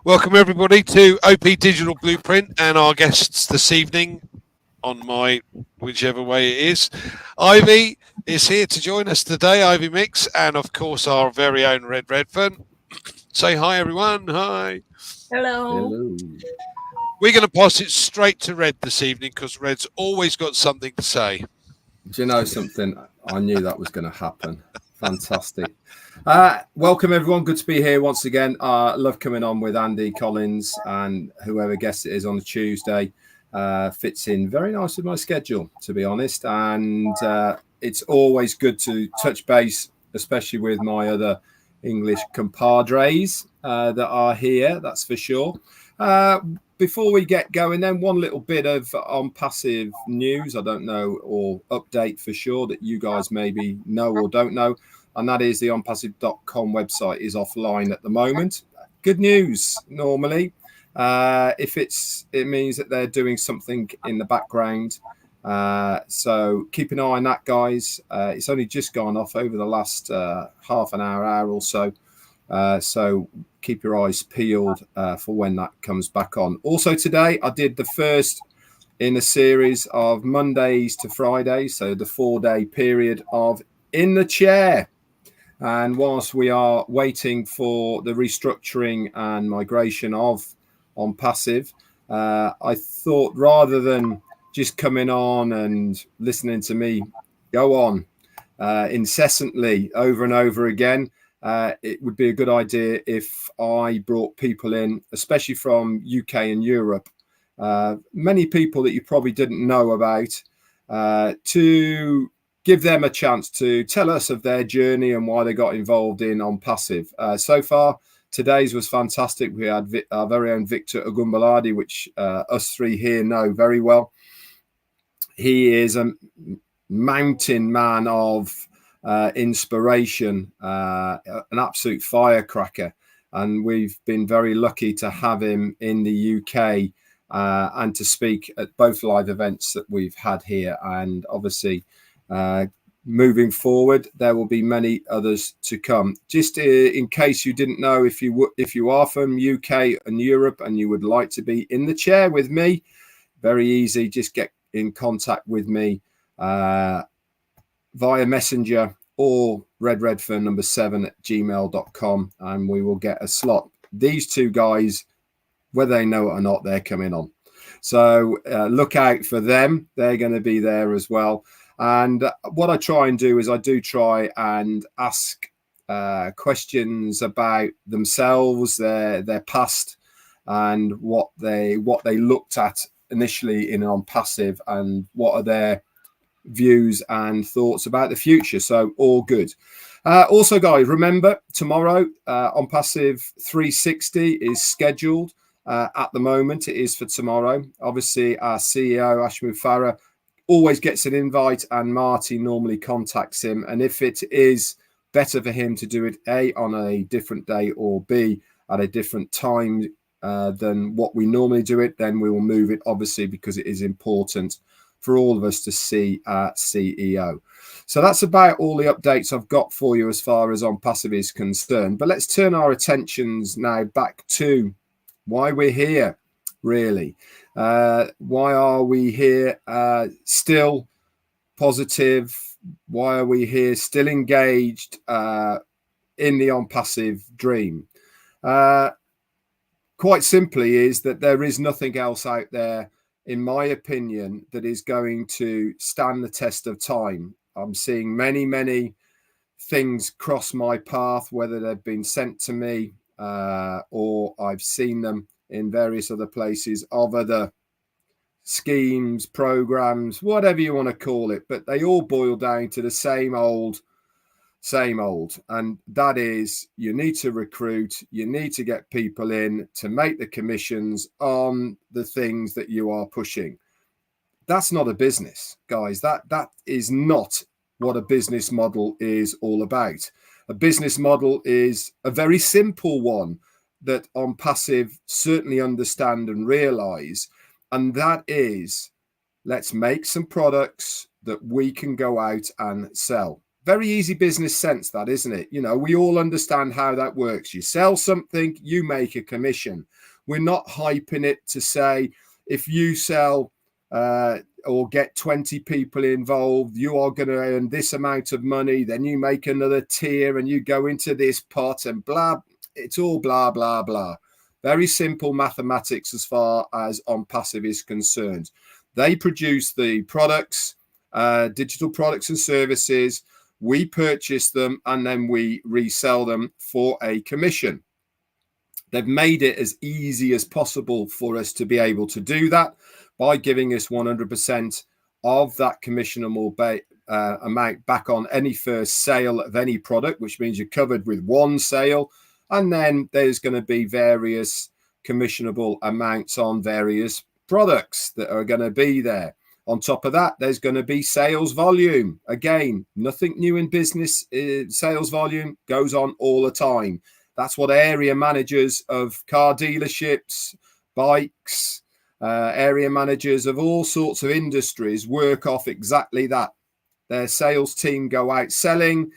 Welcome everybody to OP Digital Blueprint and our guests this evening on my whichever way it is. Ivy is here to join us today, Ivy Mix, and of course our very own Red Redfern. Say hi everyone, hi. Hello. We're going to pass it straight to Red this evening because Red's always got something to say. Do you know something? I knew that was going to happen. Fantastic. Welcome, everyone. Good to be here once again. Love coming on with Andy Collins and whoever guest it is on a Tuesday. Fits in very nice with my schedule, to be honest. And it's always good to touch base, especially with my other English compadres that are here, that's for sure. Before we get going, then one little bit of ONPASSIVE news, I don't know, or update for sure that you guys maybe know or don't know, and that is the ONPASSIVE.com website is offline at the moment. Good news, normally. If it means that they're doing something in the background. So keep an eye on that, guys. It's only just gone off over the last half an hour or so. So keep your eyes peeled for when that comes back on. Also today, I did the first in a series of Mondays to Fridays, so the 4-day period of In the Chair. And whilst we are waiting for the restructuring and migration of ONPASSIVE, I thought rather than just coming on and listening to me go on incessantly over and over again, it would be a good idea if I brought people in, especially from UK and Europe, many people that you probably didn't know about, to give them a chance to tell us of their journey and why they got involved in ONPASSIVE. So far, today's was fantastic. We had our very own Victor Ogumbaladi, which us three here know very well. He is a mountain man of inspiration, an absolute firecracker, and we've been very lucky to have him in the UK and to speak at both live events that we've had here. And obviously, moving forward, there will be many others to come. Just in case you didn't know, if you are from UK and Europe and you would like to be in the chair with me, very easy. Just get in contact with me via Messenger or redredfern7@gmail.com, and we will get a slot. These two guys, whether they know it or not, they're coming on. So look out for them. They're going to be there as well. And what I try and do is I do try and ask questions about themselves, their past, and what they looked at initially in ONPASSIVE, and what are their views and thoughts about the future. So all good. Also, guys, remember tomorrow ONPASSIVE 360 is scheduled. At the moment, it is for tomorrow. Obviously, our CEO Ashmu Farah always gets an invite, and Marty normally contacts him. And if it is better for him to do it A, on a different day, or B, at a different time than what we normally do it, then we will move it, obviously, because it is important for all of us to see our CEO. So that's about all the updates I've got for you as far as ONPASSIVE is concerned. But let's turn our attentions now back to why we're here, really. Why are we here still positive? Why are we here still engaged in the ONPASSIVE dream? Quite simply is that there is nothing else out there, in my opinion, that is going to stand the test of time. I'm seeing many, many things cross my path, whether they've been sent to me or I've seen them in various other places of other schemes, programs, whatever you want to call it. But they all boil down to the same old. And that is, you need to recruit, you need to get people in to make the commissions on the things that you are pushing. That's not a business, guys. That is not what a business model is all about. A business model is a very simple one that ONPASSIVE certainly understand and realize, and that is, let's make some products that we can go out and sell. very easy business sense, that, isn't it? You know, we all understand how that works. You sell something, you make a commission. We're not hyping it to say, if you sell or get 20 people involved, you are going to earn this amount of money, then you make another tier and you go into this pot and blah. It's all blah, blah, blah. Very simple mathematics as far as ONPASSIVE is concerned. They produce the products, digital products and services. We purchase them and then we resell them for a commission. They've made it as easy as possible for us to be able to do that by giving us 100% of that commissionable amount back on any first sale of any product, which means you're covered with one sale. And then there's going to be various commissionable amounts on various products that are going to be there. On top of that, there's going to be sales volume. Again, nothing new in business. Sales volume goes on all the time. That's what area managers of car dealerships, bikes, area managers of all sorts of industries work off exactly that. Their sales team go out selling.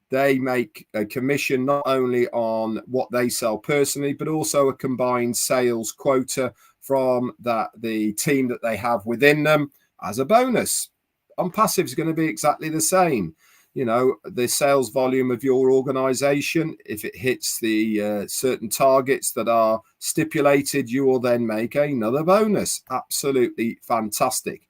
They make a commission not only on what they sell personally, but also a combined sales quota from the team that they have within them as a bonus. ONPASSIVE is going to be exactly the same. You know, the sales volume of your organization, if it hits the certain targets that are stipulated, you will then make another bonus. Absolutely fantastic.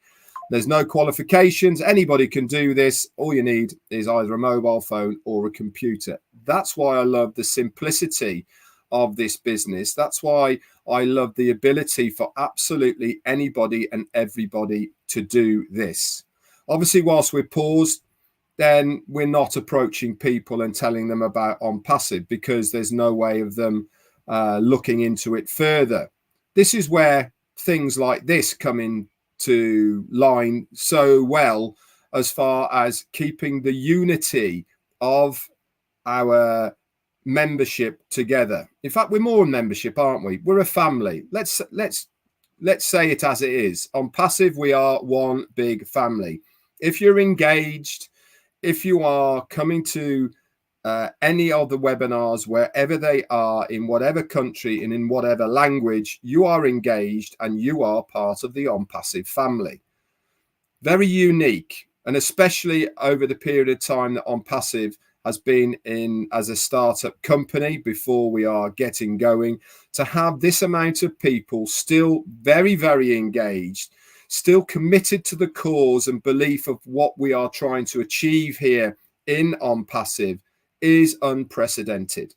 There's no qualifications. Anybody can do this. All you need is either a mobile phone or a computer. That's why I love the simplicity of this business. That's why I love the ability for absolutely anybody and everybody to do this. Obviously, whilst we're paused, then we're not approaching people and telling them about ONPASSIVE because there's no way of them looking into it further. This is where things like this come into line so well as far as keeping the unity of our membership together. In fact, we're more a membership, aren't we? We're a family. Let's say it as it is. ONPASSIVE, we are one big family. If you're engaged, if you are coming to any of the webinars, wherever they are, in whatever country and in whatever language, you are engaged and you are part of the ONPASSIVE family. Very unique, and especially over the period of time that ONPASSIVE has been in as a startup company before we are getting going, to have this amount of people still very, very engaged, still committed to the cause and belief of what we are trying to achieve here in ONPASSIVE is unprecedented.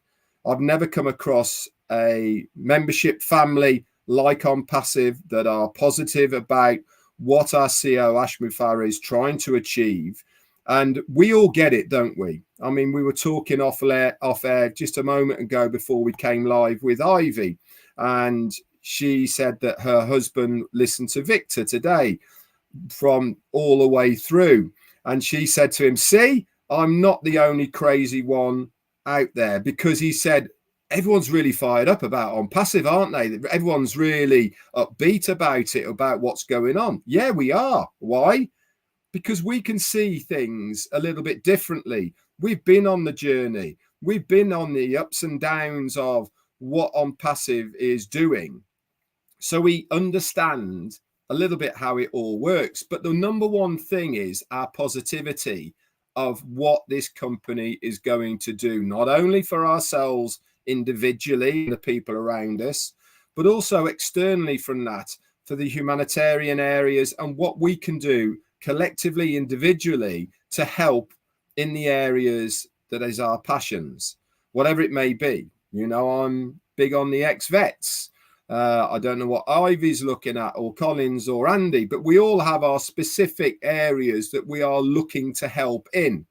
I've never come across a membership family like ONPASSIVE that are positive about what our CEO Ash Mufareh is trying to achieve. And we all get it, don't we? I mean, we were talking off air just a moment ago before we came live with Ivy, and she said that her husband listened to Victor today from all the way through. And she said to him, see, I'm not the only crazy one out there, because he said, everyone's really fired up about ONPASSIVE, aren't they? Everyone's really upbeat about it, about what's going on. Yeah, we are. Why? Because we can see things a little bit differently. We've been on the journey. We've been on the ups and downs of what ONPASSIVE is doing. So we understand a little bit how it all works. But the number one thing is our positivity of what this company is going to do, not only for ourselves individually, the people around us, but also externally from that, for the humanitarian areas and what we can do collectively, individually, to help in the areas that is our passions, whatever it may be. You know, I'm big on the ex-vets. I don't know what Ivy's looking at, or Collins or Andy, but we all have our specific areas that we are looking to help in.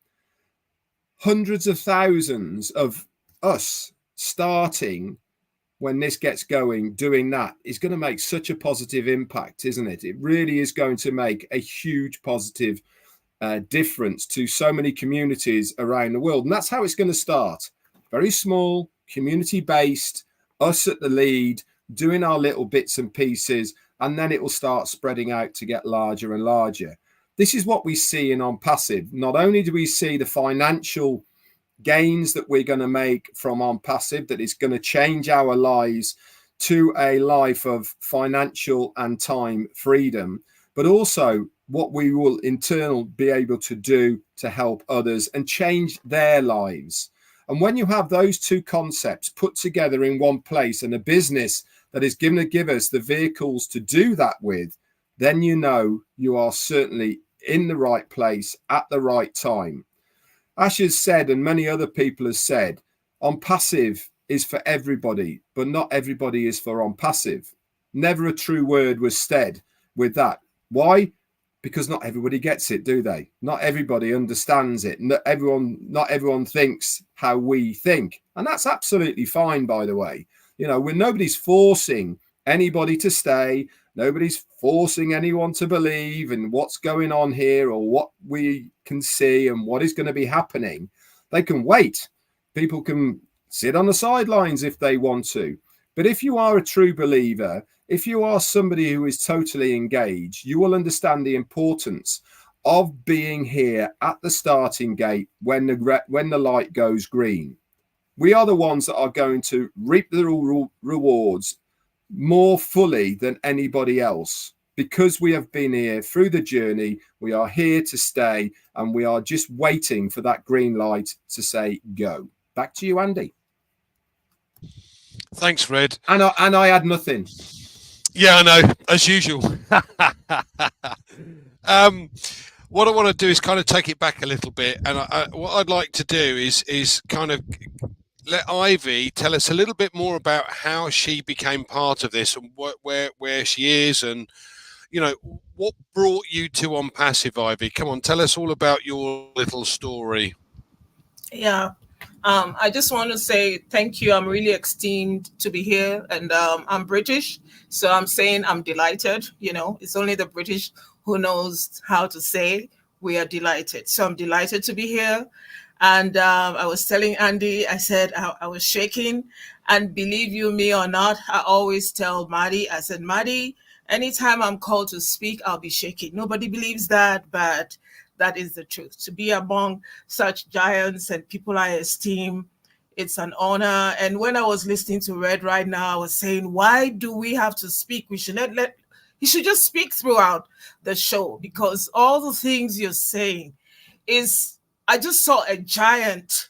Hundreds of thousands of us starting when this gets going, doing that is going to make such a positive impact, isn't it? It really is going to make a huge positive difference to so many communities around the world. And that's how it's going to start. Very small, community-based, us at the lead, doing our little bits and pieces, and then it will start spreading out to get larger and larger. this is what we see in ONPASSIVE. Not only do we see the financial gains that we're going to make from ONPASSIVE, that is going to change our lives to a life of financial and time freedom, but also what we will in turn be able to do to help others and change their lives. And when you have those two concepts put together in one place, and a business that is going to give us the vehicles to do that with, then you know you are certainly in the right place at the right time. Ash has said, and many other people have said, ONPASSIVE is for everybody, but not everybody is for ONPASSIVE. Never a true word was said with that. Why? Because not everybody gets it, do they? Not everybody understands it. Not everyone thinks how we think. And that's absolutely fine, by the way. You know, when nobody's forcing anybody to stay, nobody's forcing anyone to believe in what's going on here or what we can see and what is going to be happening. They can wait. People can sit on the sidelines if they want to. But if you are a true believer, if you are somebody who is totally engaged, you will understand the importance of being here at the starting gate when the light goes green. We are the ones that are going to reap the rewards more fully than anybody else, because we have been here through the journey. We are here to stay, and we are just waiting for that green light to say go. Back to you, Andy. Thanks, Fred. And I had nothing. Yeah, I know, as usual. What I want to do is kind of take it back a little bit, and what I'd like to do is kind of let Ivy tell us a little bit more about how she became part of this and where she is, and you know, what brought you to ONPASSIVE, Ivy. Come on, tell us all about your little story. Yeah. I just want to say thank you. I'm really esteemed to be here, and I'm British, so I'm saying I'm delighted. You know, it's only the British who knows how to say we are delighted. So I'm delighted to be here. And I was telling Andy, I said I was shaking, and believe you me or not, I always tell Maddie, I said, Maddie, anytime I'm called to speak, I'll be shaking. Nobody believes that, but that is the truth. To be among such giants and people I esteem, it's an honor. And when I was listening to Red right now, I was saying, why do we have to speak? We should he should just speak throughout the show, because all the things you're saying is, I just saw a giant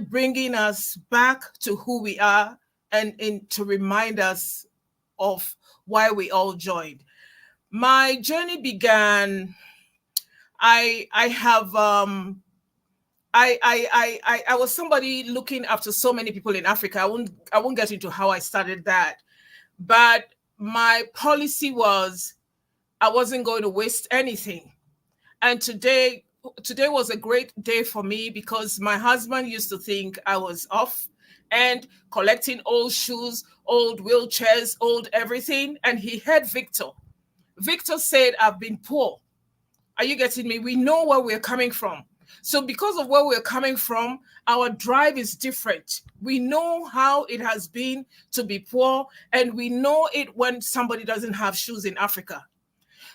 bringing us back to who we are, and to remind us of why we all joined. My journey began. I was somebody looking after so many people in Africa. I won't get into how I started that, but my policy was I wasn't going to waste anything. And today was a great day for me, because my husband used to think I was off and collecting old shoes, old wheelchairs, old everything. And he heard Victor. Victor said, I've been poor. Are you getting me? We know where we're coming from. So because of where we're coming from, our drive is different. We know how it has been to be poor, and we know it when somebody doesn't have shoes in Africa.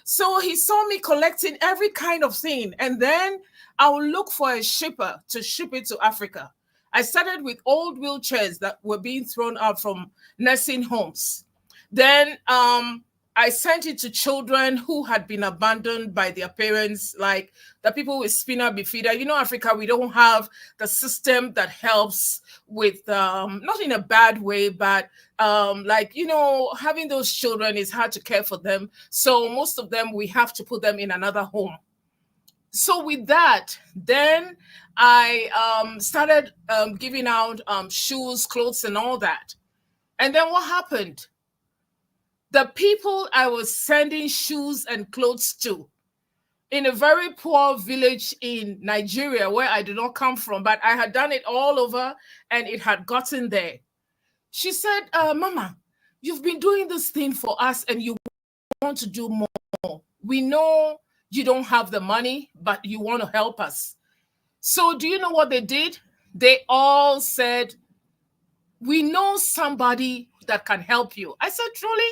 So he saw me collecting every kind of thing, and then I will look for a shipper to ship it to Africa. I started with old wheelchairs that were being thrown out from nursing homes. Then I sent it to children who had been abandoned by their parents, like the people with spina bifida. You know, Africa, we don't have the system that helps with, not in a bad way, but like, you know, having those children is hard to care for them. So most of them, we have to put them in another home. So with that, then I started giving out shoes, clothes, and all that. And then what happened? The people I was sending shoes and clothes to, in a very poor village in Nigeria, where I did not come from, but I had done it all over and it had gotten there. She said, Mama, you've been doing this thing for us and you want to do more. We know you don't have the money, but you want to help us. So do you know what they did? They all said, we know somebody that can help you. I said, truly?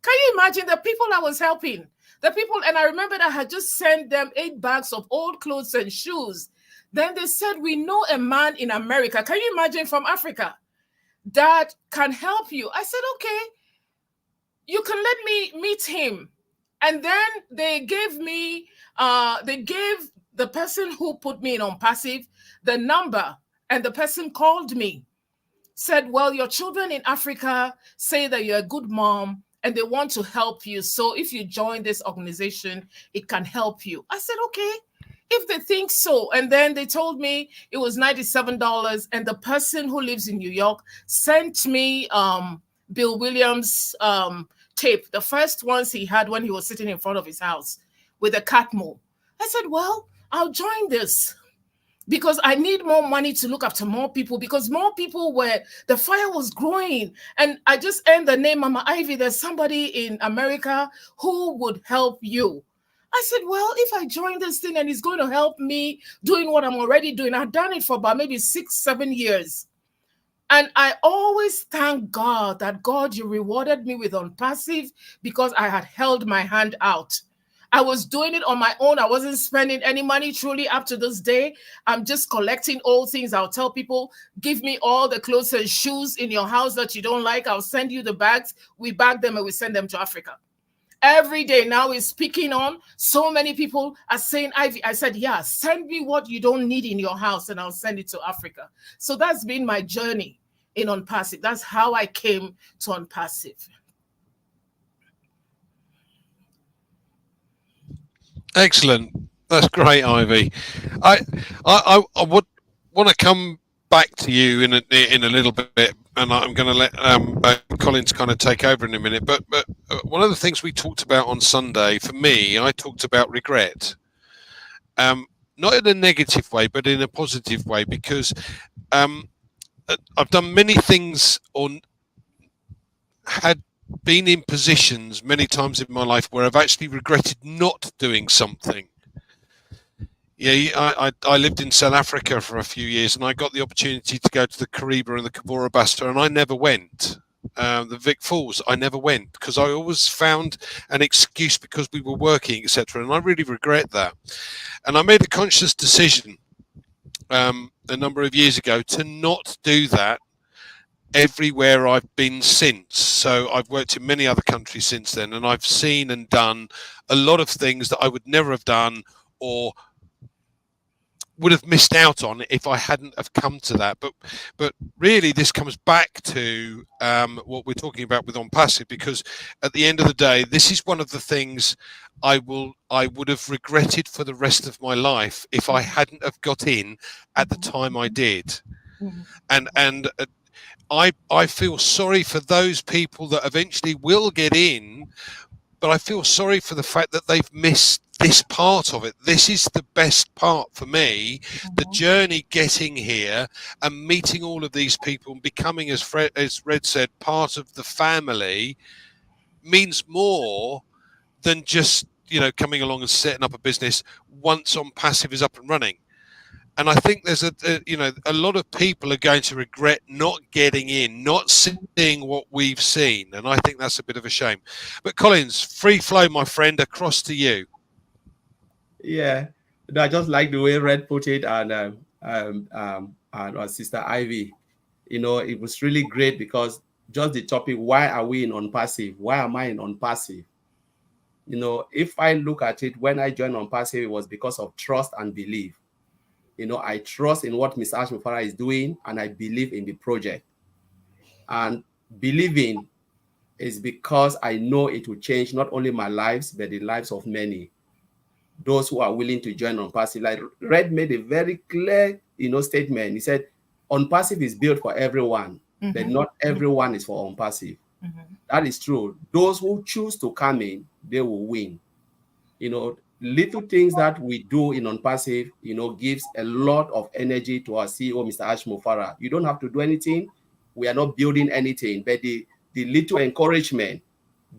Can you imagine the people I was helping? The people, and I remember that I had just sent them 8 bags of old clothes and shoes. Then they said, we know a man in America. Can you imagine, from Africa, that can help you? I said, okay, you can let me meet him. And then they gave the person who put me in ONPASSIVE the number, and the person called me, said, well, your children in Africa say that you're a good mom and they want to help you. So if you join this organization, it can help you. I said, okay, if they think so. And then they told me it was $97. And the person who lives in New York sent me Bill Williams' tape, the first ones he had when he was sitting in front of his house with a Catmull. I said, well, I'll join this, because I need more money to look after more people, because more people the fire was growing. And I just earned the name Mama Ivy. There's somebody in America who would help you. I said, well, if I join this thing and it's going to help me doing what I'm already doing, I've done it for about maybe 6-7 years. And I always thank God that, God, you rewarded me with ONPASSIVE, because I had held my hand out. I was doing it on my own. I wasn't spending any money. Truly, up to this day, I'm just collecting old things. I'll tell people, give me all the clothes and shoes in your house that you don't like. I'll send you the bags. We bag them and we send them to Africa. Every day now is speaking on. So many people are saying, Ivy, I said, yeah, send me what you don't need in your house and I'll send it to Africa. So that's been my journey in ONPASSIVE. That's how I came to ONPASSIVE. Excellent. That's great, Ivy. I would want to come back to you in a little bit, and I'm going to let Collins kind of take over in a minute. But one of the things we talked about on Sunday, for me, I talked about regret. Not in a negative way, but in a positive way, because I've done many things had been in positions many times in my life where I've actually regretted not doing something. Yeah, I lived in South Africa for a few years, and I got the opportunity to go to the Kariba and the Cabora Basta, and I never went. The Vic Falls, I never went, because I always found an excuse because we were working, etc. And I really regret that. And I made a conscious decision a number of years ago to not do that everywhere I've been since. So I've worked in many other countries since then, and I've seen and done a lot of things that I would never have done or would have missed out on if I hadn't have come to that. But really, this comes back to what we're talking about with ONPASSIVE, because at the end of the day, this is one of the things I would have regretted for the rest of my life if I hadn't have got in at the time I did. And I feel sorry for those people that eventually will get in, but I feel sorry for the fact that they've missed this part of it. This is the best part for me, the journey getting here and meeting all of these people and becoming, as Red said, part of the family means more than just, coming along and setting up a business once ONPASSIVE is up and running. And I think there's a lot of people are going to regret not getting in, not seeing what we've seen. And I think that's a bit of a shame. But Collins, free flow, my friend, across to you. Yeah, I just like the way Red put it, and Sister Ivy. It was really great, because just the topic, why are we in ONPASSIVE? Why am I in ONPASSIVE? If I look at it, when I joined ONPASSIVE, it was because of trust and belief. I trust in what Mr. Ashmufara is doing, and I believe in the project. And believing is because I know it will change not only my lives, but the lives of many. Those who are willing to join ONPASSIVE. Like Red made a very clear, statement. He said, ONPASSIVE is built for everyone, but not everyone is for ONPASSIVE. That is true. Those who choose to come in, they will win. Little things that we do in ONPASSIVE, gives a lot of energy to our CEO, Mr. Ashmufara. You don't have to do anything. We are not building anything, but the little encouragement,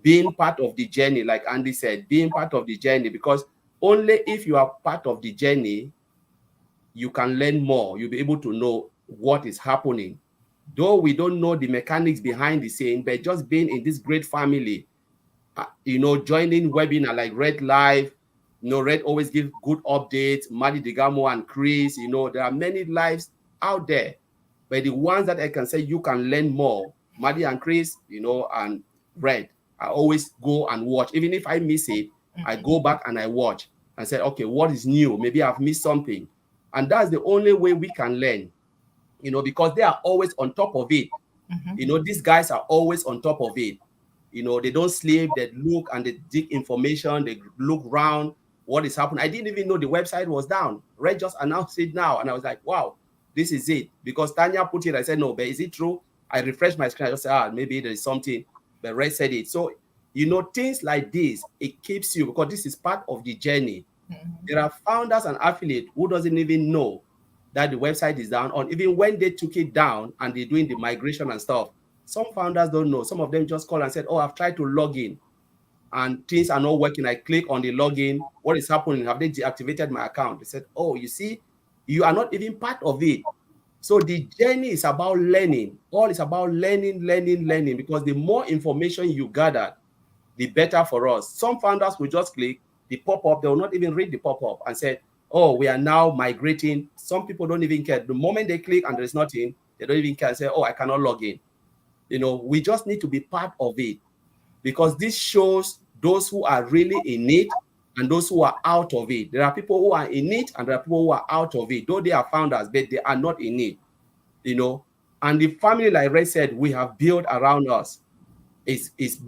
being part of the journey, like Andy said, being part of the journey, because only if you are part of the journey, you can learn more. You'll be able to know what is happening. Though we don't know the mechanics behind the scene, but just being in this great family joining webinar like Red Live. Red always give good updates. Madi Digamo and Chris, there are many lives out there. But the ones that I can say you can learn more, Madi and Chris, and Red, I always go and watch. Even if I miss it, I go back and I watch and say, okay, what is new? Maybe I've missed something. And that's the only way we can learn, because they are always on top of it. These guys are always on top of it. They don't sleep, they look and they dig information, they look around what is happening. I didn't even know the website was down. Red just announced it now. And I was like, wow, this is it. Because Tanya put it, I said, no, but is it true? I refreshed my screen. I just said, maybe there is something. But Red said it. So, things like this, it keeps you, because this is part of the journey. There are founders and affiliates who doesn't even know that the website is down, or even when they took it down and they're doing the migration and stuff. Some founders don't know. Some of them just call and said, oh, I've tried to log in and things are not working. I click on the login. What is happening? Have they deactivated my account? They said, oh, you see, you are not even part of it. So the journey is about learning. All is about learning, because the more information you gather, the better for us. Some founders will just click the pop-up. They will not even read the pop-up and say, oh, we are now migrating. Some people don't even care. The moment they click and there's nothing, they don't even care and say, oh, I cannot log in. We just need to be part of it, because this shows those who are really in it and those who are out of it. There are people who are in it and there are people who are out of it, though they are founders, but they are not in it, And the family, like Ray said, we have built around us is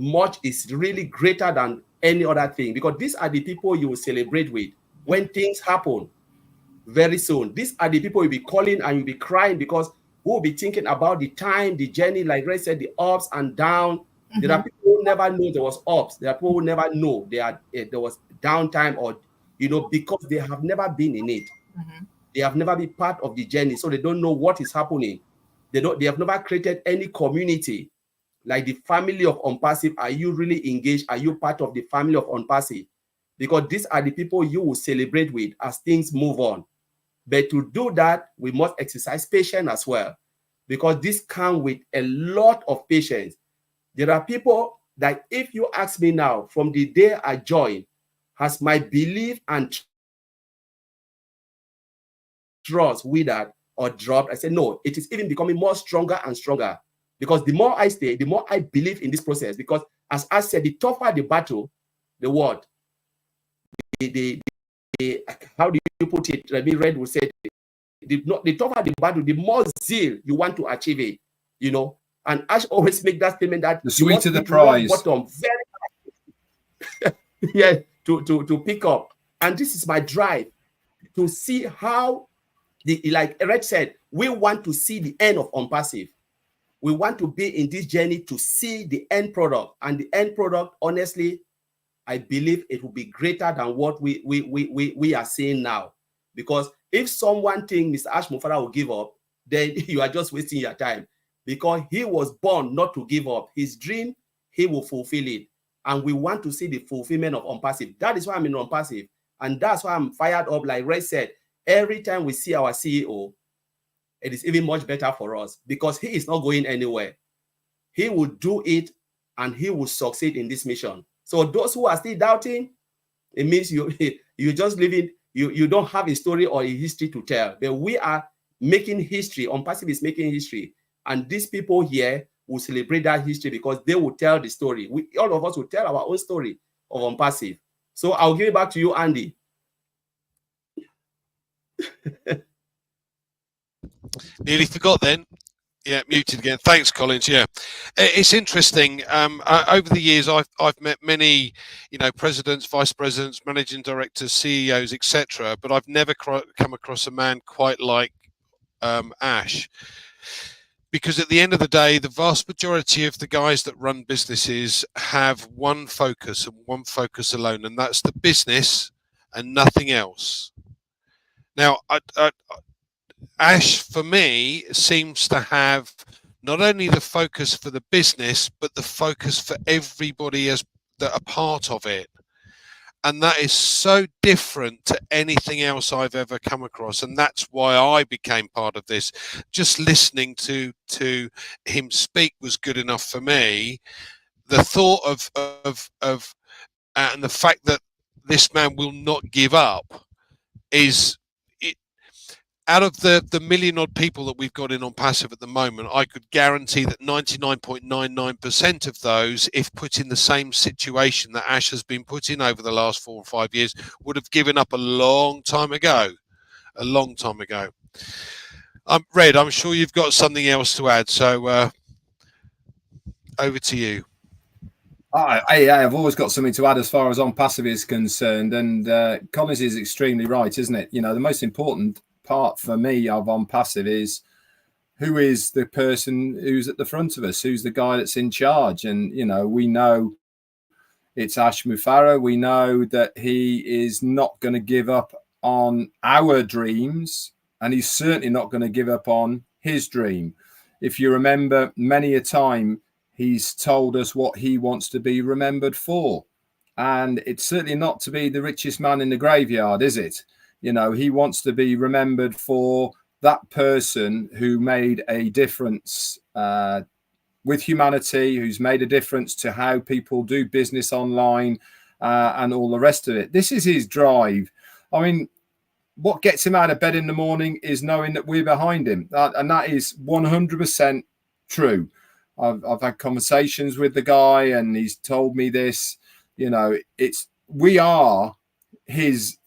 really greater than any other thing, because these are the people you will celebrate with when things happen very soon. These are the people you'll be calling and you'll be crying, because who will be thinking about the time, the journey, like Ray said, the ups and downs. There are people who never know there was ups. There are people who never know there was downtime, or because they have never been in it. They have never been part of the journey, so they don't know what is happening. They have never created any community like the family of ONPASSIVE. Are you really engaged? Are you part of the family of ONPASSIVE? Because these are the people you will celebrate with as things move on. But to do that, we must exercise patience as well, because this comes with a lot of patience. There are people that, if you ask me now, from the day I joined, has my belief and trust withered or dropped? I said, no, it is even becoming more stronger and stronger, because the more I stay, the more I believe in this process. Because as I said, the tougher the battle, the word, how do you put it? Maybe Red will say, the tougher the battle, the more zeal you want to achieve it, And Ash always make that statement that the sweeter the prize. Bottom, very yeah, to pick up. And this is my drive, to see how like Red said, we want to see the end of ONPASSIVE. We want to be in this journey to see the end product. And the end product, honestly, I believe it will be greater than what we are seeing now. Because if someone thinks Mr. Ash Mufara will give up, then you are just wasting your time. Because he was born not to give up. His dream, he will fulfill it. And we want to see the fulfillment of ONPASSIVE. That is why I'm in ONPASSIVE. And that's why I'm fired up. Like Ray said, every time we see our CEO, it is even much better for us, because he is not going anywhere. He will do it and he will succeed in this mission. So those who are still doubting, it means you're just living, you don't have a story or a history to tell. But we are making history. ONPASSIVE is making history. And these people here will celebrate that history, because they will tell the story. All of us will tell our own story of ONPASSIVE. So I'll give it back to you, Andy. Nearly forgot then. Yeah, muted again. Thanks, Collins. Yeah, it's interesting. Over the years, I've met many, presidents, vice presidents, managing directors, CEOs, etc. But I've never come across a man quite like Ash. Because at the end of the day, the vast majority of the guys that run businesses have one focus and one focus alone, and that's the business and nothing else. Now, Ash, for me, seems to have not only the focus for the business, but the focus for everybody that are part of it. And that is so different to anything else I've ever come across. And that's why I became part of this. Just listening to him speak was good enough for me. the thought of and the fact that this man will not give up is it. Out of the million odd people that we've got in ONPASSIVE at the moment, I could guarantee that 99.99% of those, if put in the same situation that Ash has been put in over the last 4 or 5 years, would have given up a long time ago. A long time ago. Red, I'm sure you've got something else to add, so over to you. I've always got something to add as far as ONPASSIVE is concerned, and Collins is extremely right, isn't it? You know, the most important part for me of ONPASSIVE is who is the person who's at the front of us, who's the guy that's in charge. And, you know, we know it's Ash Mufareh. We know that he is not going to give up on our dreams, and he's certainly not going to give up on his dream. If you remember, many a time he's told us what he wants to be remembered for, and it's certainly not to be the richest man in the graveyard, is it? You know, he wants to be remembered for that person who made a difference with humanity, who's made a difference to how people do business online and all the rest of it. This is his drive. I mean, what gets him out of bed in the morning is knowing that we're behind him. And that is 100% true. I've had conversations with the guy and he's told me this. You know, we are his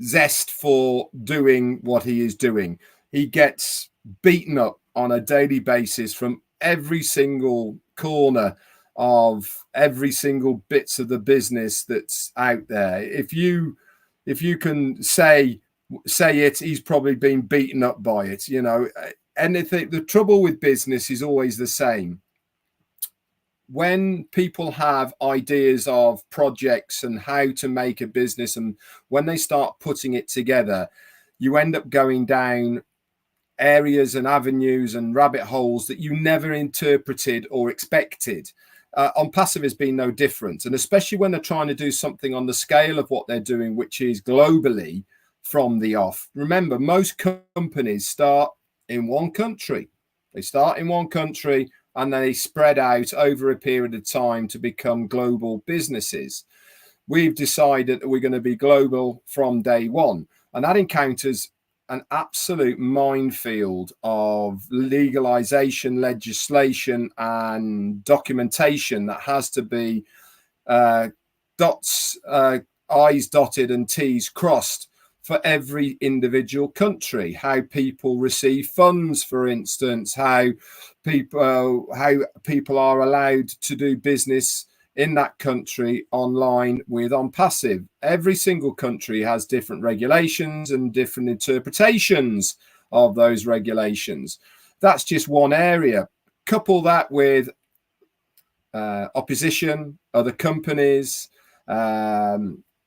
zest for doing what he is doing. He gets beaten up on a daily basis from every single corner of every single bits of the business that's out there. If you can say it, he's probably been beaten up by it. You know, anything. The trouble with business is always the same. When people have ideas of projects and how to make a business, and when they start putting it together, you end up going down areas and avenues and rabbit holes that you never interpreted or expected. ONPASSIVE has been no different, and especially when they're trying to do something on the scale of what they're doing, which is globally from the off. Remember, most companies start in one country. They start in one country and they spread out over a period of time to become global businesses. We've decided that we're going to be global from day one, and that encounters an absolute minefield of legalization, legislation, and documentation that has to be I's dotted and T's crossed for every individual country. How people receive funds, for instance, how people are allowed to do business in that country online with ONPASSIVE. Every single country has different regulations and different interpretations of those regulations. That's just one area. Couple that with opposition, other companies,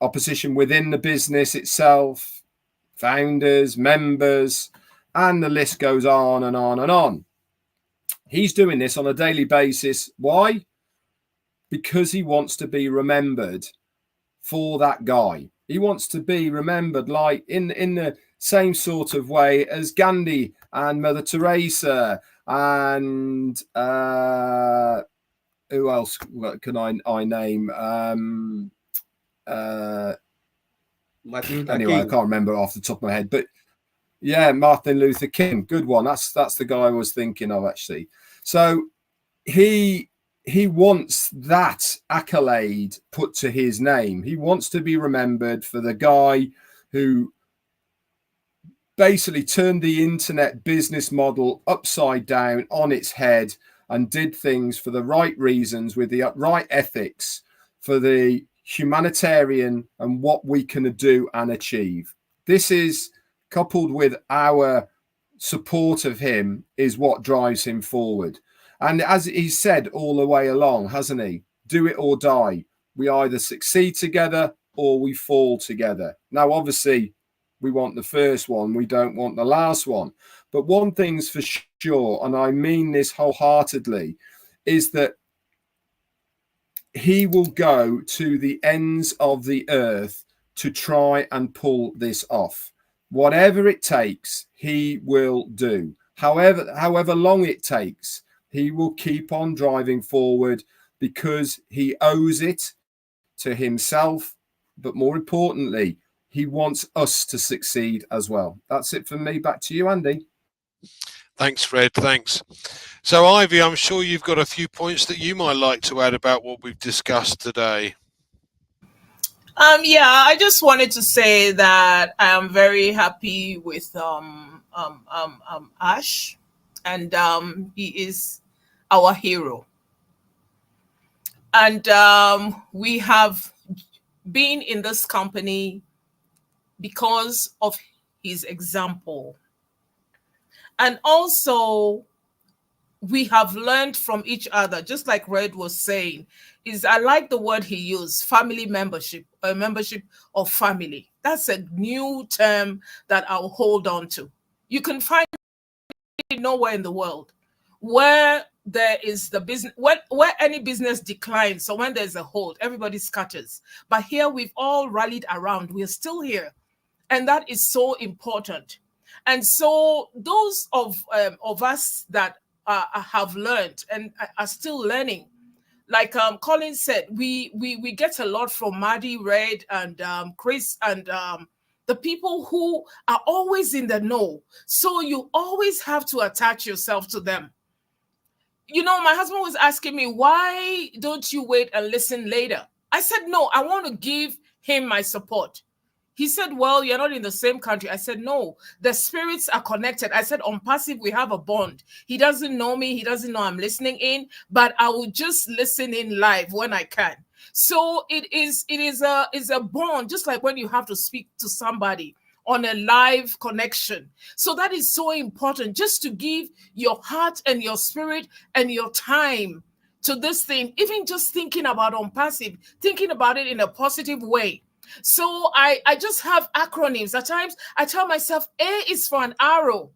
opposition within the business itself, founders, members, and the list goes on and on and on. He's doing this on a daily basis. Why? Because he wants to be remembered for that guy. He wants to be remembered like in the same sort of way as Gandhi and Mother Teresa and who else can I name? Anyway, I can't remember off the top of my head, but yeah, Martin Luther King, good one. That's the guy I was thinking of, actually. So he wants that accolade put to his name. He wants to be remembered for the guy who basically turned the internet business model upside down on its head and did things for the right reasons with the right ethics for the humanitarian and what we can do and achieve. This is coupled with our support of him is what drives him forward. And as he said all the way along, hasn't he? Do it or die. We either succeed together or we fall together. Now, obviously, we want the first one. We don't want the last one. But one thing's for sure, and I mean this wholeheartedly, is that he will go to the ends of the earth to try and pull this off. Whatever it takes, he will do. However long it takes, he will keep on driving forward because he owes it to himself, but more importantly, he wants us to succeed as well. That's it from me. Back to you, Andy. Thanks, Fred. Thanks. So, Ivy, I'm sure you've got a few points that you might like to add about what we've discussed today. Yeah, I just wanted to say that I am very happy with Ash, and he is our hero. And we have been in this company because of his example. And also, we have learned from each other, just like Red was saying. I like the word he used, family membership, a membership of family. That's a new term that I'll hold on to. You can find it nowhere in the world where there is the business, where any business declines. So when there's a hold, everybody scatters. But here we've all rallied around. We're still here. And that is so important. And so those of us that have learned and are still learning, like Colin said, we get a lot from Maddie, Red, and Chris, and the people who are always in the know. So you always have to attach yourself to them. You know, my husband was asking me, why don't you wait and listen later? I said, no, I want to give him my support. He said, well, you're not in the same country. I said, no, the spirits are connected. I said, on passive, we have a bond. He doesn't know me. He doesn't know I'm listening in, but I will just listen in live when I can. So it is a bond, just like when you have to speak to somebody on a live connection. So that is so important, just to give your heart and your spirit and your time to this thing, even just thinking about on passive, thinking about it in a positive way. So I just have acronyms. At times I tell myself, A is for an arrow.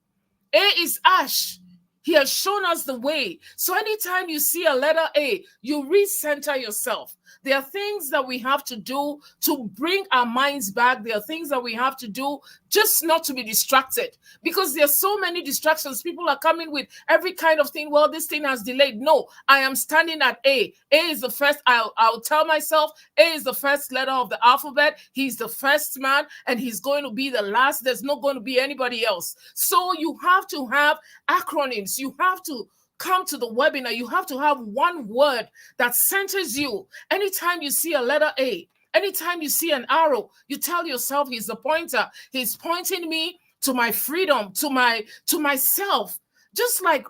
A is Ash. He has shown us the way. So anytime you see a letter A, you recenter yourself. There are things that we have to do to bring our minds back. There are things that we have to do just not to be distracted, because there are so many distractions. People are coming with every kind of thing. Well, this thing has delayed. No, I am standing at A. A is the first. I'll tell myself A is the first letter of the alphabet. He's the first man and he's going to be the last. There's not going to be anybody else. So you have to have acronyms. You have to come to the webinar. You have to have one word that centers you. Anytime you see a letter A, anytime you see an arrow, you tell yourself he's the pointer. He's pointing me to my freedom, to myself. Just like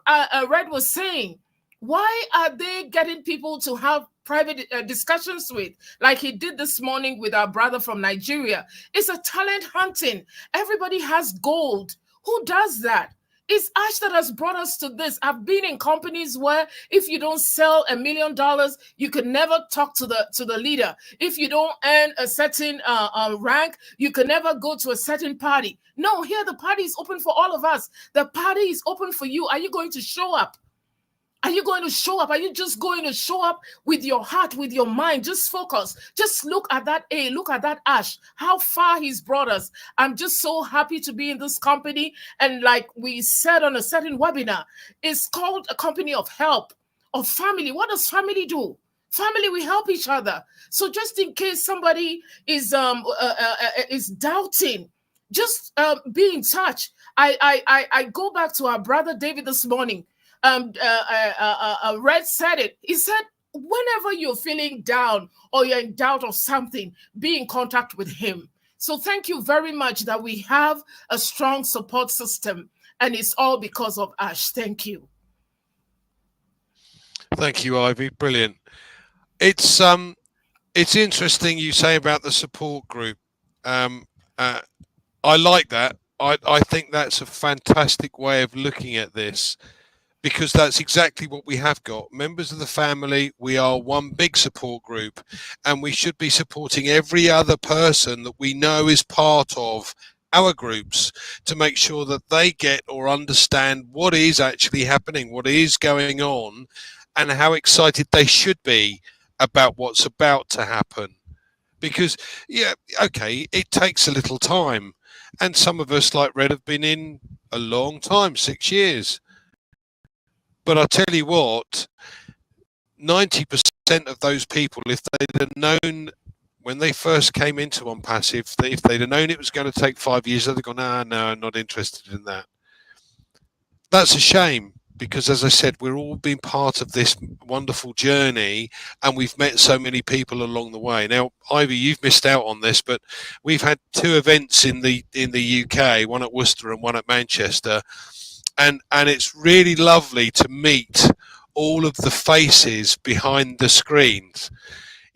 Red was saying, why are they getting people to have private discussions with, like he did this morning with our brother from Nigeria? It's a talent hunting. Everybody has gold. Who does that? It's Ash that has brought us to this. I've been in companies where if you don't sell $1 million, you can never talk to the leader. If you don't earn a certain rank, you can never go to a certain party. No, here the party is open for all of us. The party is open for you. Are you going to show up? Are you going to show up? Are you just going to show up with your heart, with your mind? Just focus. Just look at that A. Look at that Ash. How far he's brought us. I'm just so happy to be in this company. And like we said on a certain webinar, it's called a company of help, of family. What does family do? Family, we help each other. So just in case somebody is doubting, just be in touch. I go back to our brother David this morning. Red said it. He said, whenever you're feeling down or you're in doubt of something, be in contact with him. So thank you very much that we have a strong support system, and it's all because of Ash. Thank you. Thank you, Ivy. Brilliant. It's interesting you say about the support group. I like that. I think that's a fantastic way of looking at this, because that's exactly what we have got. Members of the family, we are one big support group, and we should be supporting every other person that we know is part of our groups to make sure that they get or understand what is actually happening, what is going on, and how excited they should be about what's about to happen. Because, yeah, okay, it takes a little time. And some of us, like Red, have been in a long time, 6 years. But I'll tell you what, 90% 90% of those people, if they'd have known when they first came into ONPASSIVE, that if they'd have known it was going to take 5 years, they'd have gone, no, I'm not interested in that. That's a shame, because as I said, we're all been part of this wonderful journey, and we've met so many people along the way. Now, Ivy, you've missed out on this, but we've had 2 events in the UK, one at Worcester and one at Manchester, and it's really lovely to meet all of the faces behind the screens.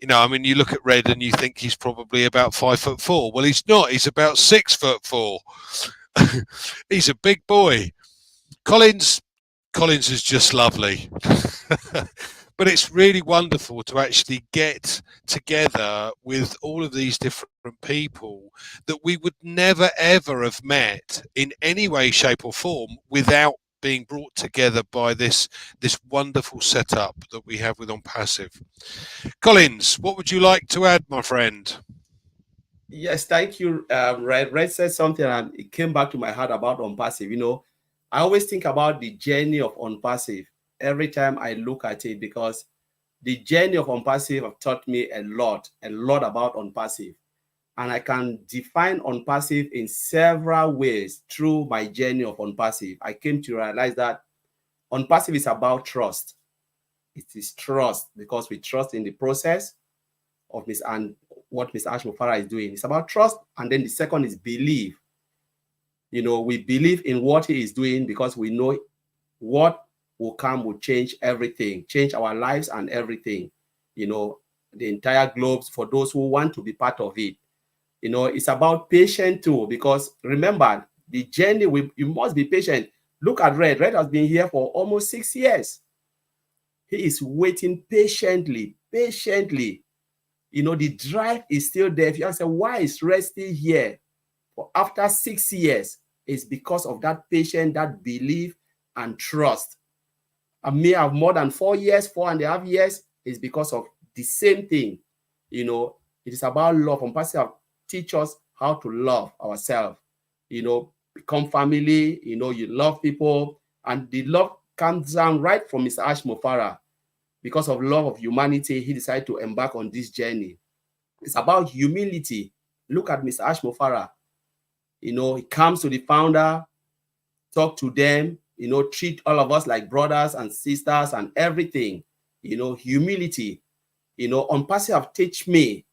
You know, I mean, you look at Red and you think he's probably about 5'4". Well, he's not. He's about 6'4". He's a big boy. Collins is just lovely. But it's really wonderful to actually get together with all of these different people that we would never ever have met in any way, shape or form without being brought together by this wonderful setup that we have with ONPASSIVE. Collins, what would you like to add, my friend? Yes, thank you. Red said something and it came back to my heart about ONPASSIVE. You know, I always think about the journey of ONPASSIVE every time I look at it, because the journey of ONPASSIVE have taught me a lot about ONPASSIVE. And I can define ONPASSIVE in several ways through my journey of ONPASSIVE. I came to realize that ONPASSIVE is about trust. It is trust, because we trust in the process of what Ms. Ashmufara is doing. It's about trust. And then the second is belief. You know, we believe in what he is doing because we know what will come will change everything, change our lives and everything. You know, the entire globe, for those who want to be part of it. You know, it's about patience too, because remember, the journey, you must be patient. Look at Red. Red has been here for almost 6 years. He is waiting patiently. You know, the drive is still there. If you ask, why is Red still here for after 6 years? It's because of that patience, that belief and trust. I may have more than 4 years, 4.5 years. It's because of the same thing. You know, it is about love. ONPASSIVE teach us how to love ourselves. You know, become family. You know, you love people, and the love comes down right from Mr. Ashmufara. Because of love of humanity, he decided to embark on this journey. It's about humility. Look at Mr. Ashmufara. You know, he comes to the founder, talk to them, you know, treat all of us like brothers and sisters and everything. You know, humility. You know, ONPASSIVE teach me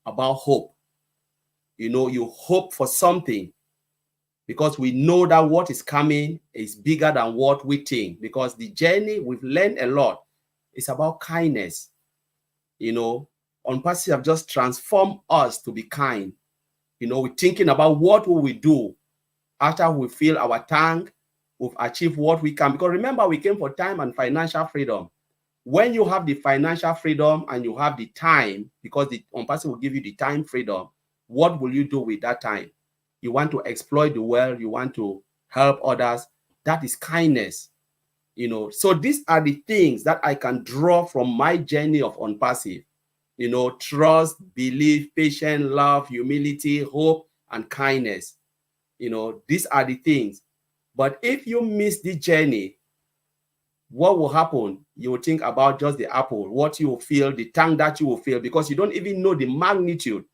about hope. You know, you hope for something because we know that what is coming is bigger than what we think. Because the journey, we've learned a lot. It's about kindness. You know, ONPASSIVE just transformed us to be kind. You know, we're thinking about what will we do after we fill our tank, we've achieved what we can. Because remember, we came for time and financial freedom. When you have the financial freedom and you have the time, because the ONPASSIVE will give you the time freedom, what will you do with that time? You want to exploit the world, you want to help others. That is kindness. You know, so these are the things that I can draw from my journey of ONPASSIVE. You know, trust, belief, patience, love, humility, hope, and kindness. You know, these are the things. But if you miss the journey, what will happen? You will think about just the apple, what you will feel, the tank that you will feel, because you don't even know the magnitude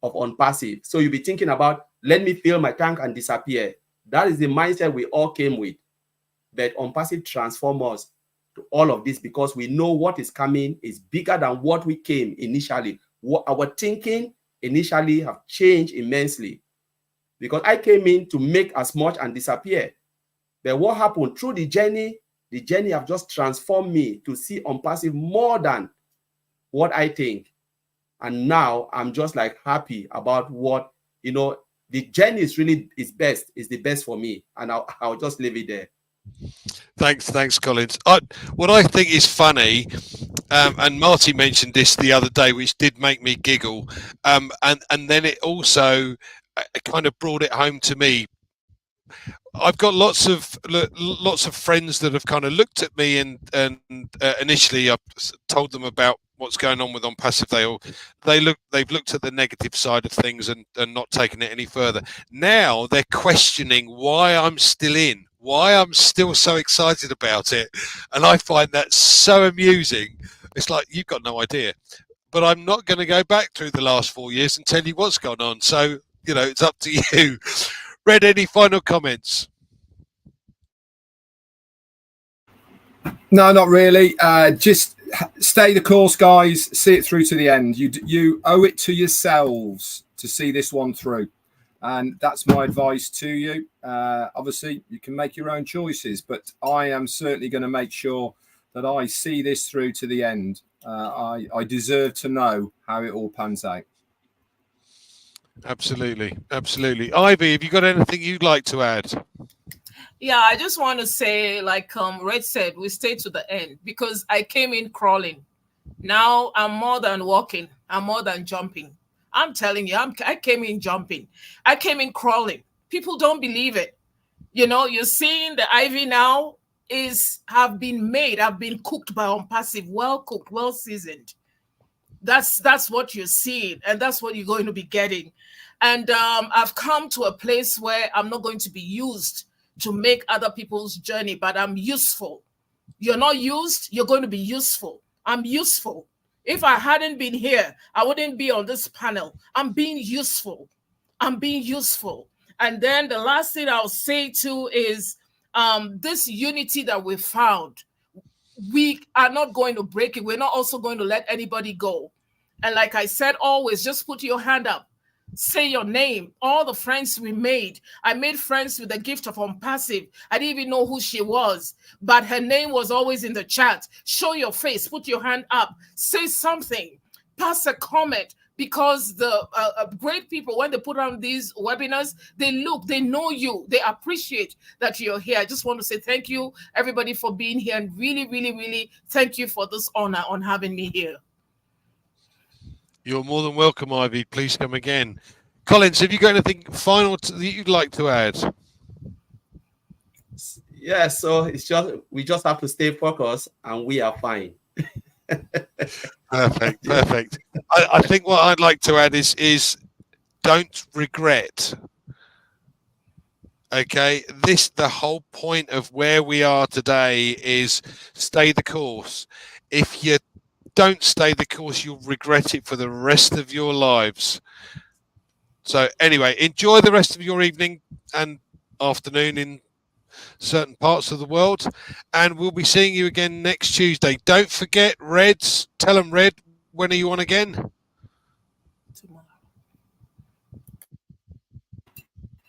of ONPASSIVE. So you'll be thinking about, let me fill my tank and disappear. That is the mindset we all came with. But ONPASSIVE transforms us to all of this because we know what is coming is bigger than what we came initially. What our thinking initially have changed immensely. Because I came in to make as much and disappear. But what happened through the journey have just transformed me to see ONPASSIVE more than what I think. And now I'm just like happy about what, you know, the journey is really is the best for me. And I'll just leave it there. Thanks, Collins. What I think is funny, and Marty mentioned this the other day, which did make me giggle, and then it also kind of brought it home to me. I've got lots of friends that have kind of looked at me, and initially I told them about what's going on with ONPASSIVE. They've looked at the negative side of things and not taken it any further. Now they're questioning why I'm still in, why I'm still so excited about it, and I find that so amusing It's like, you've got no idea. But I'm not going to go back through the last 4 years and tell you what's gone on. So, you know, it's up to you. Red, any final comments? No, not really. Just stay the course, guys. See it through to the end. You owe it to yourselves to see this one through. And that's my advice to you. Obviously, you can make your own choices, but I am certainly going to make sure that I see this through to the end. I deserve to know how it all pans out. Absolutely. Absolutely. Ivy, have you got anything you'd like to add? Yeah, I just want to say, like Red said, we stay to the end because I came in crawling. Now I'm more than walking. I'm more than jumping. I'm telling you, I came in jumping. I came in crawling. People don't believe it. You know, you're seeing the Ivy now have been cooked by ONPASSIVE, well cooked, well seasoned. That's what you're seeing, and that's what you're going to be getting. And I've come to a place where I'm not going to be used to make other people's journey, but I'm useful. You're not used, you're going to be useful. I'm useful. If I hadn't been here, I wouldn't be on this panel. I'm being useful. I'm being useful. And then the last thing I'll say too is this unity that we found, we are not going to break it. We're not also going to let anybody go. And like I said, always just put your hand up. Say your name. All the friends we made. I made friends with the gift of ONPASSIVE. I didn't even know who she was, but her name was always in the chat. Show your face. Put your hand up. Say something. Pass a comment, because the great people, when they put on these webinars, they know you. They appreciate that you're here. I just want to say thank you, everybody, for being here, and really, really, really thank you for this honor on having me here. You're more than welcome, Ivy. Please come again. Collins, have you got anything final that you'd like to add? Yeah, so we just have to stay focused, and we are fine. Perfect. I think what I'd like to add is don't regret. Okay, the whole point of where we are today is stay the course. If you don't stay the course, you'll regret it for the rest of your lives. So anyway, enjoy the rest of your evening and afternoon in certain parts of the world, and we'll be seeing you again next Tuesday. Don't forget, Reds, tell them, Red, when are you on again? Tomorrow.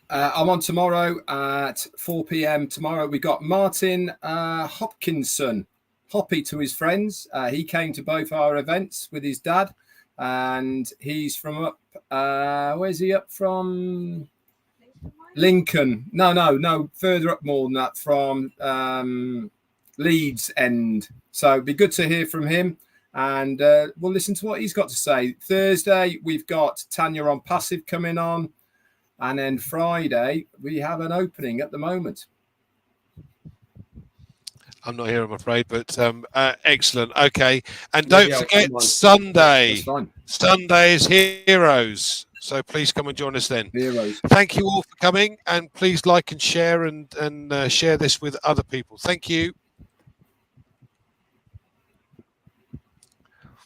I'm on tomorrow at 4 p.m. Tomorrow we've got Martin Hopkinson, Hoppy to his friends. He came to both our events with his dad, and he's from up, where's he up from? Lincoln. No, further up more than that, from Leeds end. So it'd be good to hear from him, and we'll listen to what he's got to say. Thursday, we've got Tanya ONPASSIVE coming on, and then Friday, we have an opening at the moment. I'm not here, I'm afraid, but excellent. Okay, and don't forget Sunday. Sunday is Heroes. So please come and join us then. Heroes. Thank you all for coming, and please like and share and share this with other people. Thank you.